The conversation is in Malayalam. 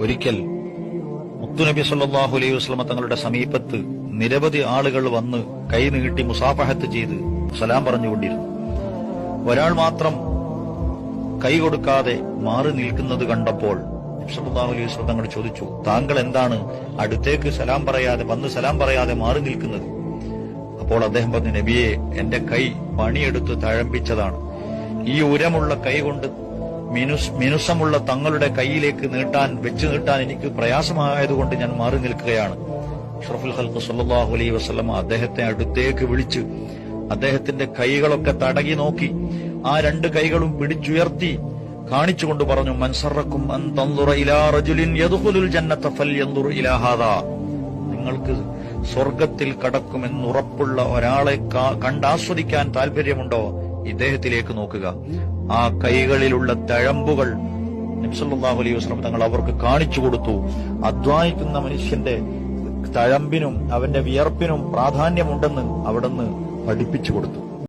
ഒരിക്കൽ മുത്തുനബി സല്ലല്ലാഹു അലൈഹി വസല്ലമ തങ്ങളുടെ സമീപത്ത് നിരവധി ആളുകൾ വന്ന് കൈ നീട്ടി മുസാഫഹത്ത് ചെയ്ത് സലാം പറഞ്ഞുകൊണ്ടിരുന്നു. ഒരാൾ മാത്രം കൈ കൊടുക്കാതെ മാറി നിൽക്കുന്നത് കണ്ടപ്പോൾ നബി സല്ലല്ലാഹു അലൈഹി വസല്ലം തങ്ങൾ ചോദിച്ചു, താങ്കൾ എന്താണ് അടുത്തേക്ക് സലാം പറയാതെ വന്ന് സലാം പറയാതെ മാറി നിൽക്കുന്നത്? അപ്പോൾ അദ്ദേഹം പറഞ്ഞു, നബിയെ, എന്റെ കൈ പണിയെടുത്ത് തഴമ്പിച്ചതാണ്. ഈ ഉരമുള്ള കൈ കൊണ്ട് മിനുസമുള്ള തങ്ങളുടെ കൈയിലേക്ക് വെച്ചു നീട്ടാൻ എനിക്ക് പ്രയാസമായതുകൊണ്ട് ഞാൻ മാറി നിൽക്കുകയാണ്. അഷ്റഫുൽ ഖൽഖ് സല്ലല്ലാഹു അലൈഹി വസല്ലം അദ്ദേഹത്തെ അടുത്തേക്ക് വിളിച്ച് അദ്ദേഹത്തിന്റെ കൈകളൊക്കെ തടകി നോക്കി ആ രണ്ട് കൈകളും പിടിച്ചുയർത്തി കാണിച്ചുകൊണ്ട് പറഞ്ഞു, മൻ സറക്കും അൻ തൻദുറ ഇലാ റജുലിൻ യദ്ഖുലുൽ ജന്നത ഫൽയൻദുർ ഇലാ ഹാദാ. നിങ്ങൾക്ക് സ്വർഗത്തിൽ കടക്കുമെന്നുറപ്പുള്ള ഒരാളെ കണ്ടാസ്വദിക്കാൻ താല്പര്യമുണ്ടോ? ഇദ്ദേഹത്തിലേക്ക് നോക്കുക. ആ കൈകളിലുള്ള തഴമ്പുകൾ നബി സല്ലല്ലാഹു അലൈഹി വസല്ലം തങ്ങൾ അവർക്ക് കാണിച്ചു കൊടുത്തു. അധ്വാനിക്കുന്ന മനുഷ്യന്റെ തഴമ്പിനും അവന്റെ വിയർപ്പിനും പ്രാധാന്യമുണ്ടെന്ന് അവിടുന്ന് പഠിപ്പിച്ചു കൊടുത്തു.